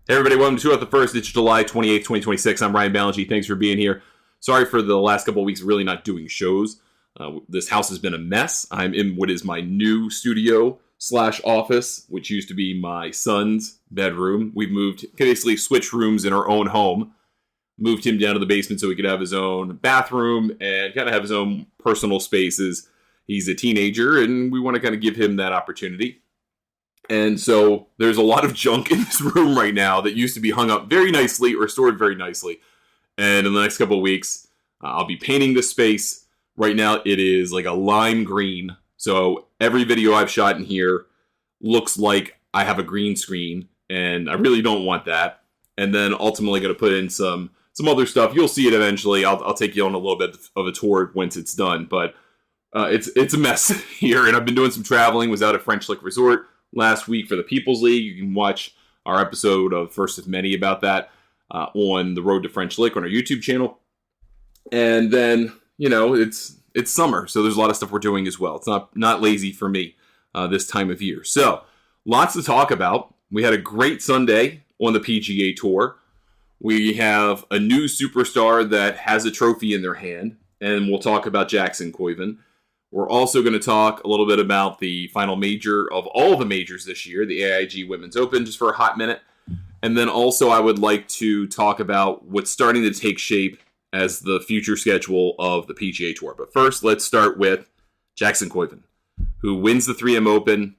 Hey everybody, welcome to the first. It's July 28th, 2026. I'm Ryan Ballingy. Thanks for being here. Sorry for the last couple of weeks really not doing shows. This house has been a mess. I'm in what is my new studio slash office, which used to be my son's bedroom. We've moved, basically switched rooms in our own home. Moved him down to the basement so he could have his own bathroom and kind of have his own personal spaces. He's a teenager and we want to kind of give him that opportunity. And so there's a lot of junk in this room right now that used to be hung up very nicely or stored very nicely. And in the next couple of weeks, I'll be painting this space. Right now it is like a lime green. So every video I've shot in here looks like I have a green screen. And I really don't want that. And then ultimately going to put in some other stuff. You'll see it eventually. I'll take you on a little bit of a tour once it's done. But it's a mess here. And I've been doing some traveling. Was out at French Lick Resort last week for the People's League. You can watch our episode of First of Many about that on the Road to French Lick on our YouTube channel. And then, it's summer, so there's a lot of stuff we're doing as well. It's not lazy for me this time of year. So, lots to talk about. We had a great Sunday on the PGA Tour. We have a new superstar that has a trophy in their hand, and we'll talk about Jackson Koivun. We're also going to talk a little bit about the final major of all the majors this year, the AIG Women's Open, just for a hot minute. And then also I would like to talk about what's starting to take shape as the future schedule of the PGA Tour. But first, let's start with Jackson Koivun, who wins the 3M Open,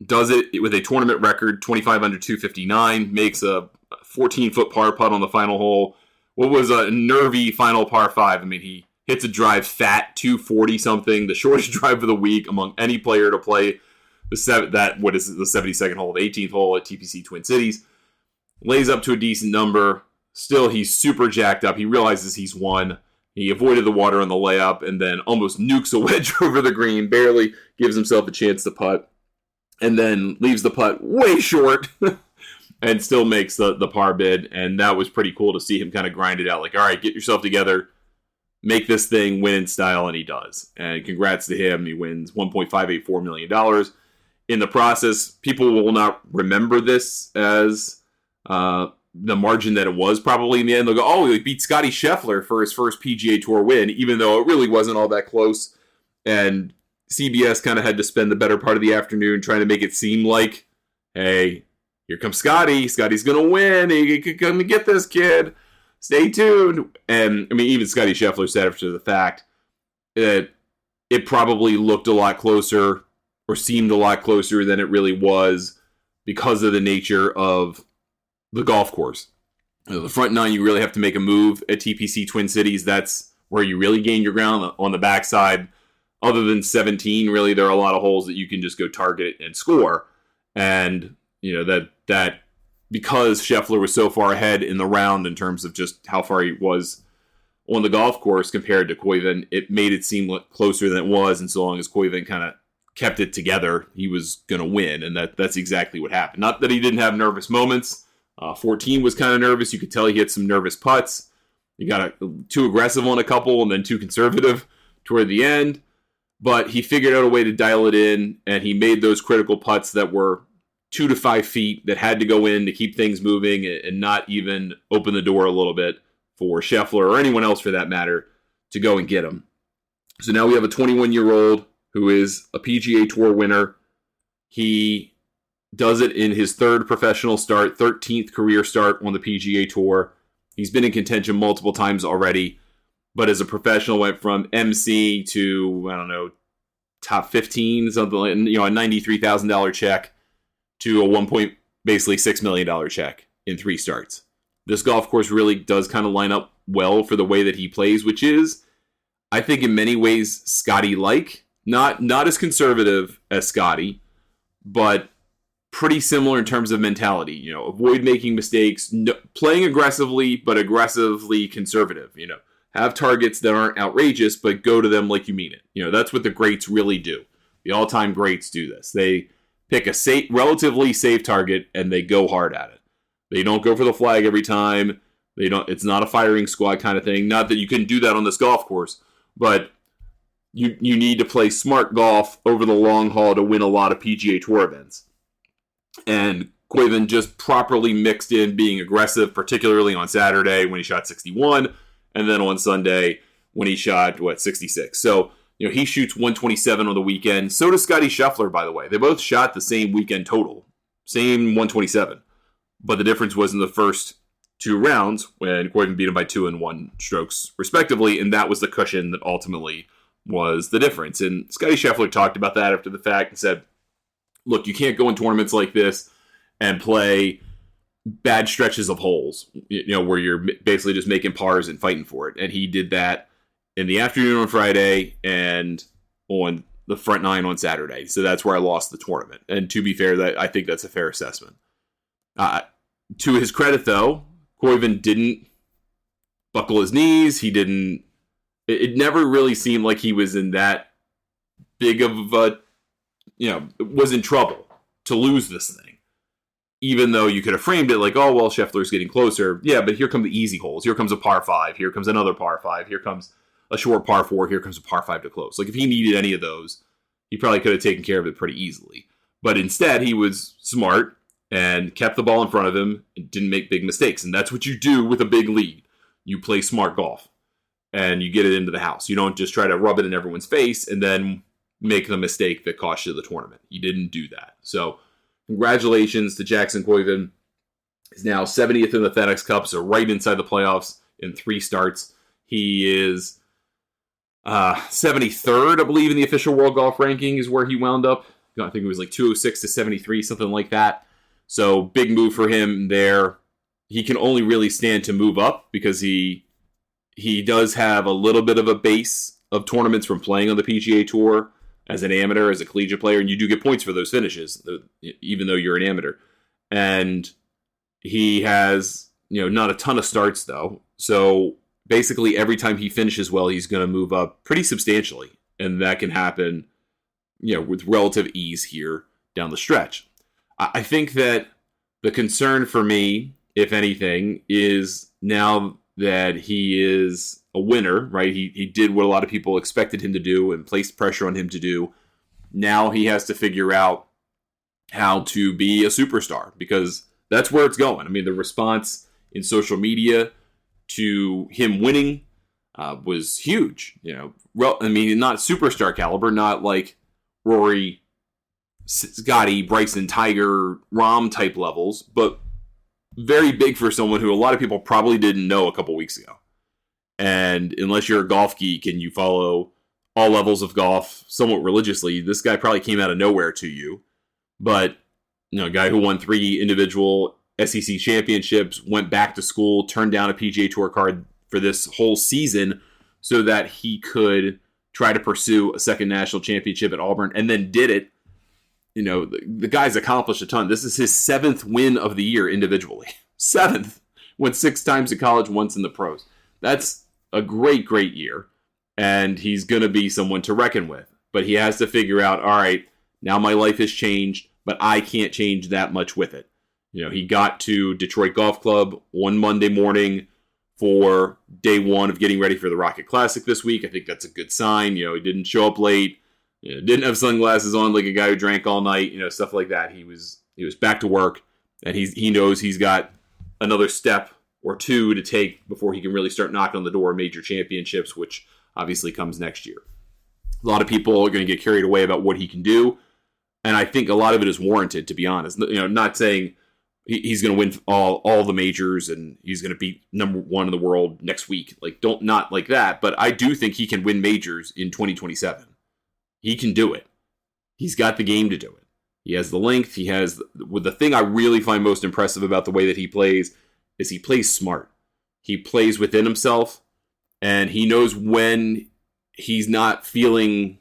does it with a tournament record, 25 under 259, makes a 14-foot par putt on the final hole. What was a nervy final par 5. I mean, he hits a drive fat, 240-something, the shortest drive of the week among any player to play the 72nd hole, the 18th hole at TPC Twin Cities. Lays up to a decent number. Still, he's super jacked up. He realizes he's won. He avoided the water on the layup and then almost nukes a wedge over the green, barely gives himself a chance to putt, and then leaves the putt way short and still makes the par bid. And that was pretty cool to see him kind of grind it out. Like, all right, get yourself together. Make this thing win in style, and he does. And congrats to him. He wins $1.584 million. In the process, people will not remember this as the margin that it was probably in the end. They'll go, oh, he beat Scottie Scheffler for his first PGA Tour win, even though it really wasn't all that close. And CBS kind of had to spend the better part of the afternoon trying to make it seem like, hey, here comes Scottie. Scottie's going to win. He could come and get this kid. Stay tuned. And, I mean, even Scottie Scheffler said after the fact that it probably looked a lot closer or seemed a lot closer than it really was because of the nature of the golf course. The front nine, you really have to make a move at TPC Twin Cities. That's where you really gain your ground. On the backside, other than 17, really, there are a lot of holes that you can just go target and score. And, that because Scheffler was so far ahead in the round in terms of just how far he was on the golf course compared to Koivun, it made it seem closer than it was. And so long as Koivun kind of kept it together, he was going to win. And that's exactly what happened. Not that he didn't have nervous moments. 14 was kind of nervous. You could tell he hit some nervous putts. He got too aggressive on a couple and then too conservative toward the end. But he figured out a way to dial it in, and he made those critical putts that were 2 to 5 feet that had to go in to keep things moving and not even open the door a little bit for Scheffler or anyone else for that matter to go and get him. So now we have a 21-year-old who is a PGA Tour winner. He does it in his third professional start, 13th career start on the PGA Tour. He's been in contention multiple times already, but as a professional went from MC to, top 15, something like, a $93,000 check to a basically $6 million check in 3 starts. This golf course really does kind of line up well for the way that he plays, which is, I think in many ways, Scottie-like. Not as conservative as Scottie, but pretty similar in terms of mentality. Avoid making mistakes, playing aggressively, but aggressively conservative. Have targets that aren't outrageous, but go to them like you mean it. That's what the greats really do. The all-time greats do this. They pick a relatively safe target, and they go hard at it. They don't go for the flag every time. It's not a firing squad kind of thing. Not that you couldn't do that on this golf course, but you need to play smart golf over the long haul to win a lot of PGA Tour events. And Koivun just properly mixed in being aggressive, particularly on Saturday when he shot 61, and then on Sunday when he shot, 66. So, he shoots 127 on the weekend. So does Scottie Scheffler, by the way. They both shot the same weekend total, same 127. But the difference was in the first two rounds when Koivun beat him by 2 and 1 strokes, respectively, and that was the cushion that ultimately was the difference. And Scottie Scheffler talked about that after the fact and said, look, you can't go in tournaments like this and play bad stretches of holes, where you're basically just making pars and fighting for it. And he did that in the afternoon on Friday and on the front nine on Saturday. So that's where I lost the tournament. And to be fair, I think that's a fair assessment. To his credit, though, Koivun didn't buckle his knees. He didn't. It never really seemed like he was in that big of a, was in trouble to lose this thing. Even though you could have framed it like, oh, well, Scheffler's getting closer. Yeah, but here come the easy holes. Here comes a par 5. Here comes another par 5. Here comes a short par 4. Here comes a par 5 to close. Like, if he needed any of those, he probably could have taken care of it pretty easily. But instead, he was smart and kept the ball in front of him and didn't make big mistakes. And that's what you do with a big lead. You play smart golf and you get it into the house. You don't just try to rub it in everyone's face and then make the mistake that cost you the tournament. You didn't do that. So congratulations to Jackson Koivun. He's now 70th in the FedEx Cup, so right inside the playoffs in 3 starts. He is 73rd, I believe, in the official world golf ranking is where he wound up. I think it was like 206 to 73, something like that. So big move for him there. He can only really stand to move up because he does have a little bit of a base of tournaments from playing on the PGA Tour as an amateur, as a collegiate player, and you do get points for those finishes, even though you're an amateur. And he has, not a ton of starts, though. So basically every time he finishes well, he's going to move up pretty substantially. And that can happen, with relative ease here down the stretch. I think that the concern for me, if anything, is now that he is a winner, right? He did what a lot of people expected him to do and placed pressure on him to do. Now he has to figure out how to be a superstar because that's where it's going. I mean, the response in social media to him winning was huge. Not superstar caliber, not like Rory, Scottie, Bryson, Tiger, Rahm type levels, but very big for someone who a lot of people probably didn't know a couple weeks ago. And unless you're a golf geek and you follow all levels of golf somewhat religiously, this guy probably came out of nowhere to you. But, a guy who won 3 individual SEC championships, went back to school, turned down a PGA Tour card for this whole season so that he could try to pursue a second national championship at Auburn, and then did it. The guy's accomplished a ton. This is his 7th win of the year individually. 7th. Went 6 times in college, once in the pros. That's a great, great year. And he's going to be someone to reckon with. But he has to figure out, all right, now my life has changed, but I can't change that much with it. He got to Detroit Golf Club one Monday morning for day 1 of getting ready for the Rocket Classic this week. I think that's a good sign. He didn't show up late. Didn't have sunglasses on like a guy who drank all night, stuff like that. He was back to work, and he knows he's got another step or 2 to take before he can really start knocking on the door of major championships, which obviously comes next year. A lot of people are going to get carried away about what he can do, and I think a lot of it is warranted, to be honest. Not saying he's going to win all the majors and he's going to be number 1 in the world next week. Not like that, but I do think he can win majors in 2027. He can do it. He's got the game to do it. He has the length. He has the thing I really find most impressive about the way that he plays is he plays smart. He plays within himself, and he knows when he's not feeling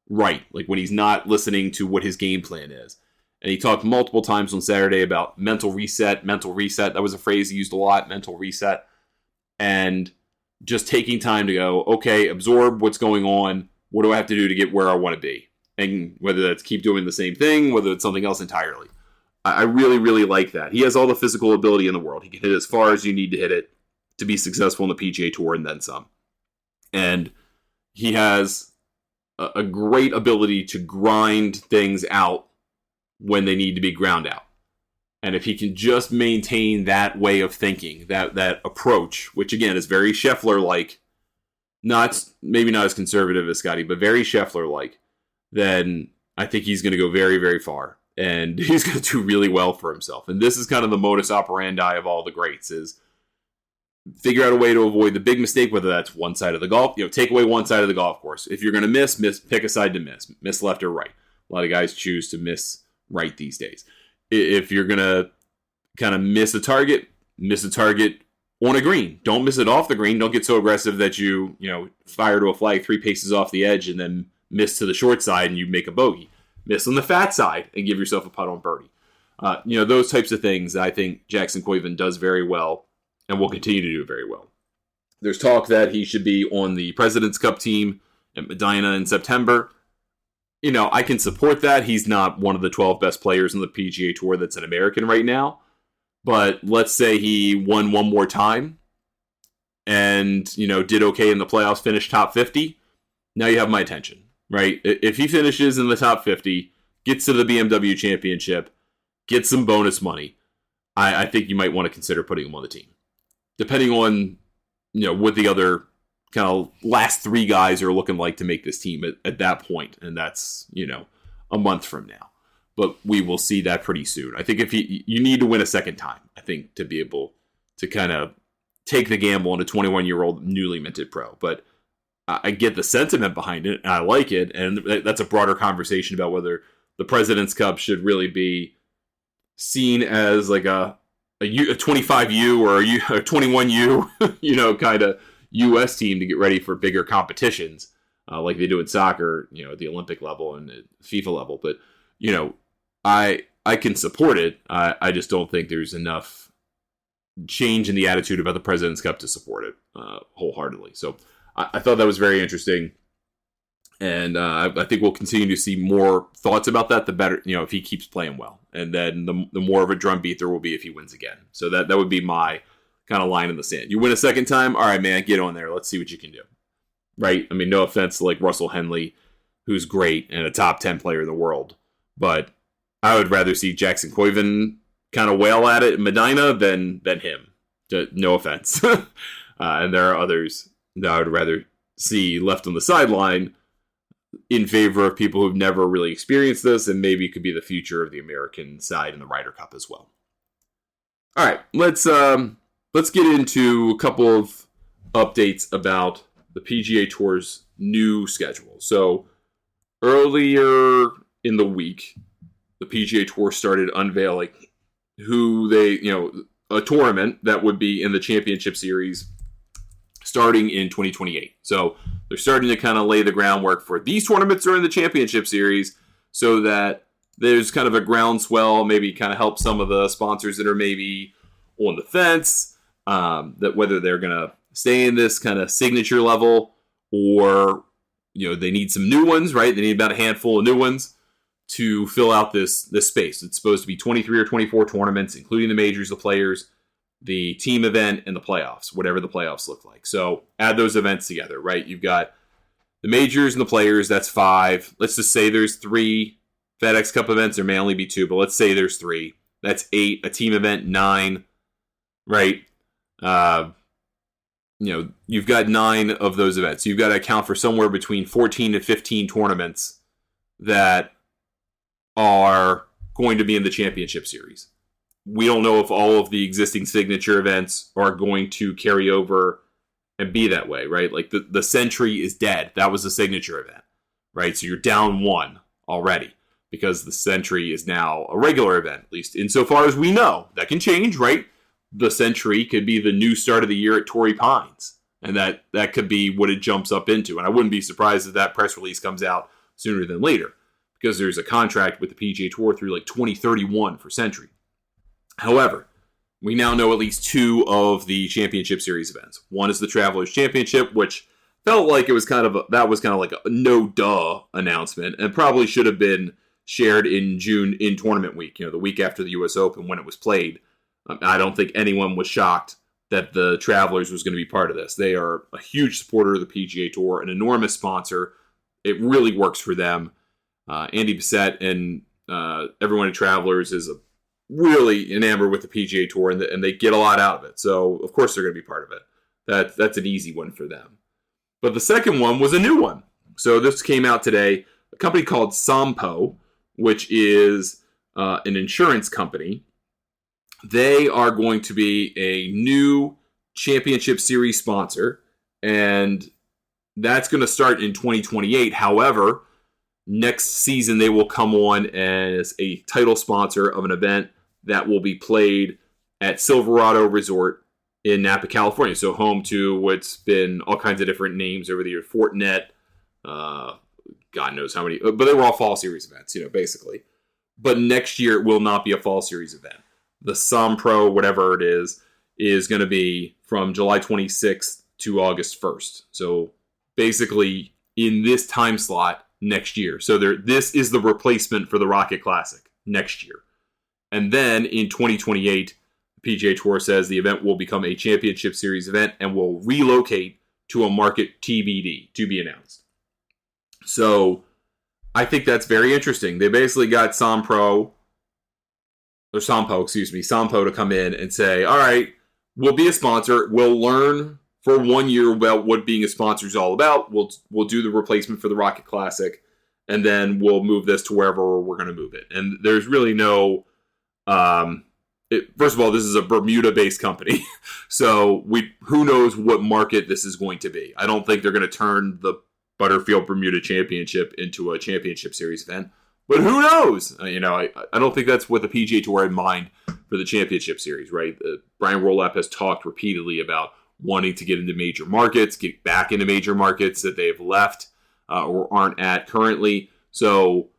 right, like when he's not listening to what his game plan is. And he talked multiple times on Saturday about mental reset. That was a phrase he used a lot, mental reset. And just taking time to go, okay, absorb what's going on. What do I have to do to get where I want to be? And whether that's keep doing the same thing, whether it's something else entirely. I really, really like that. He has all the physical ability in the world. He can hit as far as you need to hit it to be successful in the PGA Tour and then some. And he has a great ability to grind things out when they need to be ground out. And if he can just maintain that way of thinking, that approach, which again is very Scheffler-like, maybe not as conservative as Scottie, but very Scheffler-like, then I think he's going to go very, very far. And he's going to do really well for himself. And this is kind of the modus operandi of all the greats, is figure out a way to avoid the big mistake, whether that's one side of the golf, take away one side of the golf course. If you're going to miss, pick a side to miss left or right. A lot of guys choose to miss right these days. If you're going to kind of miss a target on a green. Don't miss it off the green. Don't get so aggressive that you fire to a flag 3 paces off the edge and then miss to the short side and you make a bogey. Miss on the fat side and give yourself a putt on birdie. Those types of things I think Jackson Koivun does very well and will continue to do very well. There's talk that he should be on the President's Cup team at Medina in September. I can support that. He's not one of the 12 best players on the PGA Tour that's an American right now. But let's say he won one more time and, did okay in the playoffs, finished top 50. Now you have my attention, right? If he finishes in the top 50, gets to the BMW Championship, gets some bonus money, I think you might want to consider putting him on the team. Depending on, what the other kind of last 3 guys are looking like to make this team at that point. And that's, a month from now. But we will see that pretty soon. I think if you need to win a second time, I think, to be able to kind of take the gamble on a 21-year-old newly minted pro. But I get the sentiment behind it, and I like it. And that's a broader conversation about whether the President's Cup should really be seen as like a 25U or a 21U, kind of U.S. team to get ready for bigger competitions, like they do in soccer, at the Olympic level and at FIFA level. But, I can support it. I just don't think there's enough change in the attitude about the President's Cup to support it wholeheartedly. So I thought that was very interesting. And I think we'll continue to see more thoughts about that, the better, if he keeps playing well. And then the more of a drumbeat there will be if he wins again. So that would be my kind of line in the sand. You win a second time? All right, man, get on there. Let's see what you can do. Right? I mean, no offense to like Russell Henley, who's great and a top 10 player in the world. But I would rather see Jackson Koivun kind of wail at it in Medina than him. No offense. And there are others that I would rather see left on the sideline in favor of people who've never really experienced this and maybe could be the future of the American side in the Ryder Cup as well. All right, let's get into a couple of updates about the PGA Tour's new schedule. So earlier in the week, the PGA Tour started unveiling who a tournament that would be in the Championship Series starting in 2028. So they're starting to kind of lay the groundwork for these tournaments are in the Championship Series so that there's kind of a groundswell, maybe kind of help some of the sponsors that are maybe on the fence, that whether they're going to stay in this kind of signature level or, they need some new ones, right? They need about a handful of new ones to fill out this space. It's supposed to be 23 or 24 tournaments, including the majors, the players, the team event, and the playoffs, whatever the playoffs look like. So add those events together, right? You've got the majors and the players, that's 5. Let's just say there's 3 FedEx Cup events. There may only be 2, but let's say there's 3. That's 8. A team event, 9, right? You've got 9 of those events. You've got to account for somewhere between 14 to 15 tournaments that are going to be in the Championship Series. We don't know if all of the existing signature events are going to carry over and be that way, right? Like the Century is dead. That was a signature event, right? So you're down 1 already because the Century is now a regular event, at least insofar as we know. That can change, right? The Century could be the new start of the year at Torrey Pines, and that could be what it jumps up into. And I wouldn't be surprised if that press release comes out sooner than later because there's a contract with the PGA Tour through like 2031 for Century. However, we now know at least 2 of the Championship Series events. One is the Travelers Championship, which felt like it was kind of like a no-duh announcement and probably should have been shared in June in tournament week, the week after the U.S. Open when it was played. I don't think anyone was shocked that the Travelers was going to be part of this. They are a huge supporter of the PGA Tour, an enormous sponsor. It really works for them. Andy Bissett and everyone at Travelers is a really enamored with the PGA Tour, and they get a lot out of it. So, of course, they're going to be part of it. That's an easy one for them. But the second one was a new one. So this came out today. A company called Sompo, which is an insurance company. They are going to be a new Championship Series sponsor, and that's going to start in 2028. However, next season they will come on as a title sponsor of an event that will be played at Silverado Resort in Napa, California. So home to what's been all kinds of different names over the year. Fortinet, God knows how many, but they were all fall series events, basically. But next year it will not be a fall series event. The Sompro, whatever it is going to be from July 26th to August 1st. So basically in this time slot next year. So this is the replacement for the Rocket Classic next year. And then in 2028, the PGA Tour says the event will become a Championship Series event and will relocate to a market TBD, to be announced. So I think that's very interesting. They basically got Sompo to come in and say, all right, we'll be a sponsor. We'll learn for 1 year about what being a sponsor is all about. We'll do the replacement for the Rocket Classic, and then we'll move this to wherever we're going to move it. And there's really no... first of all, this is a Bermuda-based company, so who knows what market this is going to be. I don't think they're going to turn the Butterfield Bermuda Championship into a Championship Series event, but who knows? I don't think that's what the PGA Tour had in mind for the Championship Series, right? Brian Rolapp has talked repeatedly about wanting to get into major markets, get back into major markets that they have left or aren't at currently. So,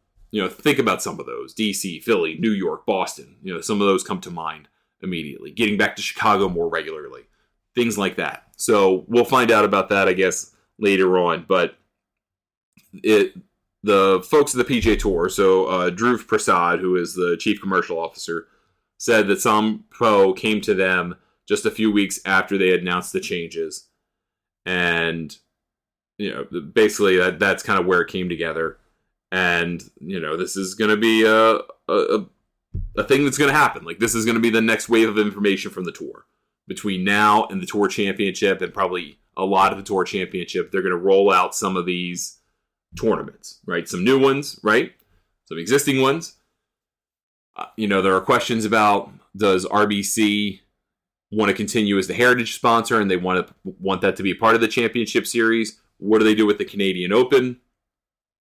think about some of those. DC, Philly, New York, Boston. Some of those come to mind immediately. Getting back to Chicago more regularly. Things like that. So we'll find out about that, I guess, later on. But the folks at the PGA Tour, so Dhruv Prasad, who is the chief commercial officer, said that Sompo came to them just a few weeks after they had announced the changes. And, basically that's kind of where it came together. And, this is going to be a thing that's going to happen. Like, this is going to be the next wave of information from the tour. Between now and the Tour Championship, and probably a lot of the Tour Championship, they're going to roll out some of these tournaments, right? Some new ones, right? Some existing ones. There are questions about, does RBC want to continue as the heritage sponsor, and they want that to be a part of the Championship Series? What do they do with the Canadian Open?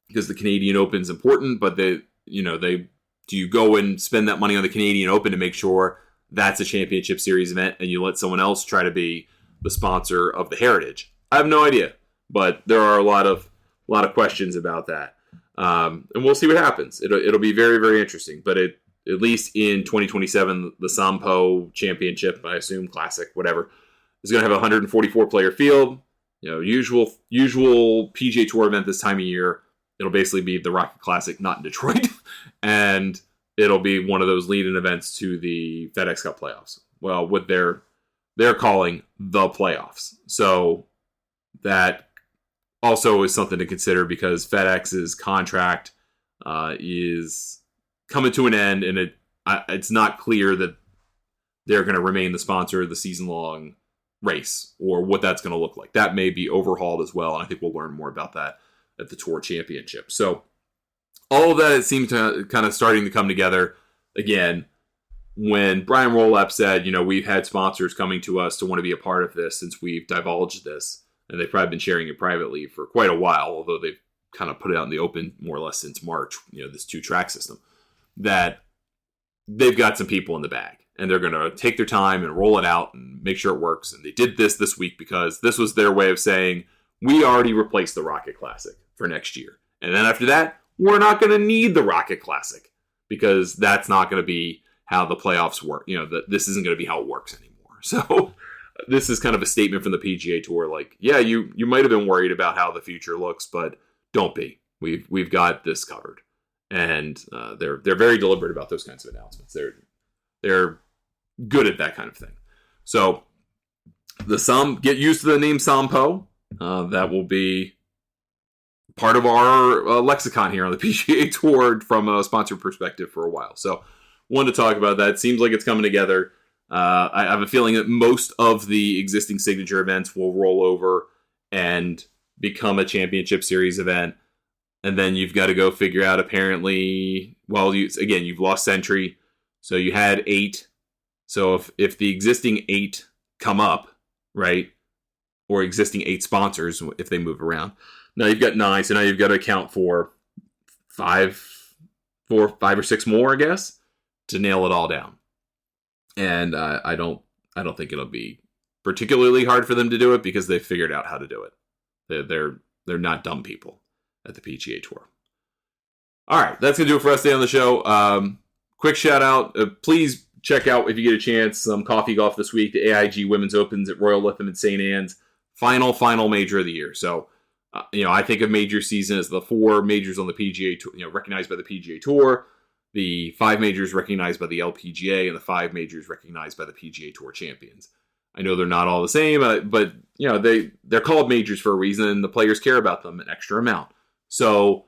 Because the Canadian Open is important, but do you go and spend that money on the Canadian Open to make sure that's a Championship Series event, and you let someone else try to be the sponsor of the heritage? I have no idea, but there are a lot of questions about that, and we'll see what happens. It'll be very, very interesting. But at least in 2027, the Sompo Championship, I assume Classic, whatever, is going to have a 144 player field. Usual PGA Tour event this time of year. It'll basically be the Rocket Classic, not in Detroit, and it'll be one of those lead-in events to the FedEx Cup playoffs. Well, what they're calling the playoffs. So that also is something to consider, because FedEx's contract is coming to an end, and it's not clear that they're going to remain the sponsor of the season-long race, or what that's going to look like. That may be overhauled as well, and I think we'll learn more about that at the Tour Championship. So all of that, it seemed to kind of starting to come together again. When Brian Rolapp said, we've had sponsors coming to us to want to be a part of this since we've divulged this, and they've probably been sharing it privately for quite a while, although they've kind of put it out in the open more or less since March, this 2-track system, that they've got some people in the bag, and they're going to take their time and roll it out and make sure it works. And they did this week because this was their way of saying, we already replaced the Rocket Classic for next year. And then after that, we're not going to need the Rocket Classic, because that's not going to be how the playoffs work. This isn't going to be how it works anymore. So this is kind of a statement from the PGA Tour, like, yeah, you might have been worried about how the future looks, but don't be. We've got this covered. And they're very deliberate about those kinds of announcements. They're good at that kind of thing. So get used to the name Sompo. That will be part of our lexicon here on the PGA Tour from a sponsor perspective for a while. So wanted to talk about that. It seems like it's coming together. I have a feeling that most of the existing signature events will roll over and become a championship series event. And then you've got to go figure out, apparently, you've lost Century. So you had 8. So if the existing 8 come up, right, or existing 8 sponsors, if they move around, now you've got 9. So now you've got to account for 5 or 6 more, I guess, to nail it all down. And I don't think it'll be particularly hard for them to do it because they've figured out how to do it. They're not dumb people at the PGA Tour. All right, that's going to do it for us today on the show. Quick shout out. Please check out, if you get a chance, some coffee golf this week. The AIG Women's Opens at Royal Lytham and St. Anne's. Final major of the year. So, I think of major season as the 4 majors on the PGA Tour, recognized by the PGA Tour, the 5 majors recognized by the LPGA, and the 5 majors recognized by the PGA Tour champions. I know they're not all the same, but they're called majors for a reason, and the players care about them an extra amount. So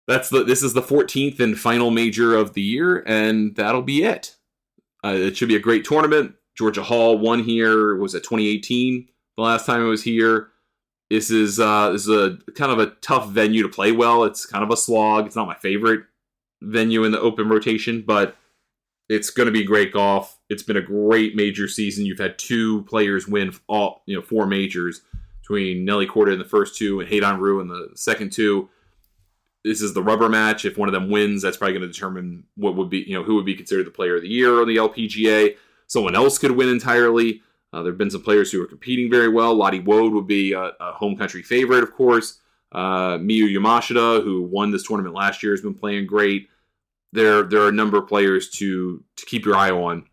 this is the 14th and final major of the year, and that'll be it. It should be a great tournament. Georgia Hall won here. Was it 2018? The last time it was here. This is a kind of a tough venue to play well. It's kind of a slog. It's not my favorite venue in the open rotation, but it's going to be great golf. It's been a great major season. You've had 2 players win 4 majors, between Nelly Korda in the first 2 and Hayden Rue in the second 2. This is the rubber match. If one of them wins, that's probably going to determine what would be, who would be considered the player of the year on the LPGA. Someone else could win entirely. There have been some players who are competing very well. Lottie Woad would be a home country favorite, of course. Miyu Yamashita, who won this tournament last year, has been playing great. There are a number of players to keep your eye on.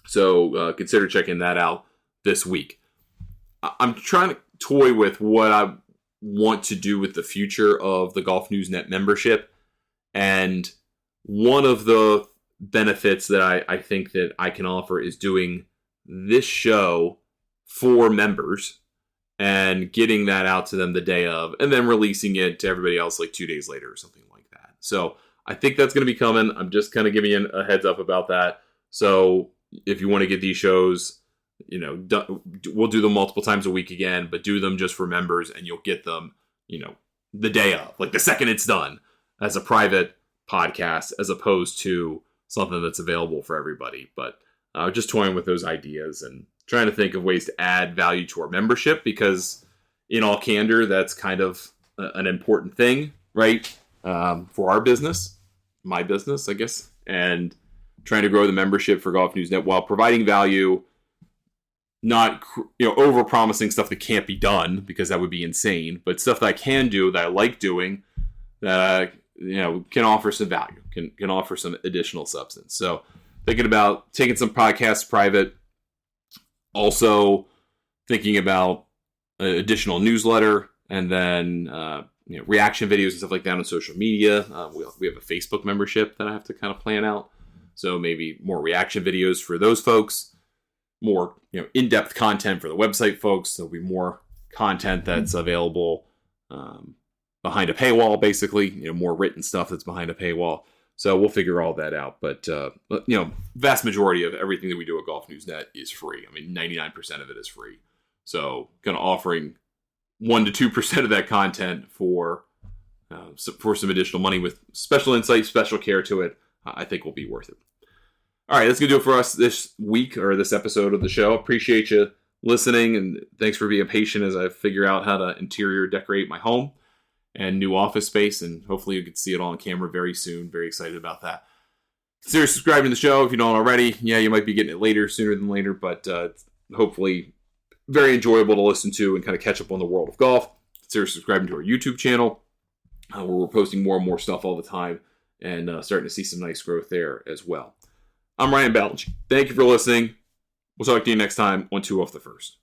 So consider checking that out this week. I'm trying to toy with what I want to do with the future of the Golf News Net membership. And one of the benefits that I think that I can offer is doing this show for members and getting that out to them the day of, and then releasing it to everybody else like 2 days later or something like that. So I think that's going to be coming. I'm just kind of giving you a heads up about that. So if you want to get these shows, we'll do them multiple times a week again, but do them just for members, and you'll get them, the day of, like the second it's done, as a private podcast, as opposed to something that's available for everybody. But just toying with those ideas and trying to think of ways to add value to our membership, because in all candor, that's kind of an important thing, right? For our business, my business, I guess, and trying to grow the membership for Golf News Net while providing value, not over promising stuff that can't be done, because that would be insane, but stuff that I can do, that I like doing, that can offer some value, can offer some additional substance. So thinking about taking some podcasts private, also thinking about an additional newsletter, and then reaction videos and stuff like that on social media. We have a Facebook membership that I have to kind of plan out, so maybe more reaction videos for those folks, more in-depth content for the website folks. There'll be more content that's available behind a paywall, basically, more written stuff that's behind a paywall. So we'll figure all that out. But vast majority of everything that we do at Golf News Net is free. I mean, 99% of it is free. So kind of offering 1 to 2% of that content for some additional money with special insight, special care to it, I think will be worth it. All right, that's going to do it for us this week, or this episode of the show. Appreciate you listening, and thanks for being patient as I figure out how to interior decorate my home and new office space, and hopefully you can see it all on camera very soon. Very excited about that. Consider subscribing to the show if you don't already. Yeah, you might be getting it sooner than later, but hopefully very enjoyable to listen to and kind of catch up on the world of golf. Consider subscribing to our YouTube channel, where we're posting more and more stuff all the time, and starting to see some nice growth there as well. I'm Ryan Ballantyne. Thank you for listening. We'll talk to you next time on 2 Off the First.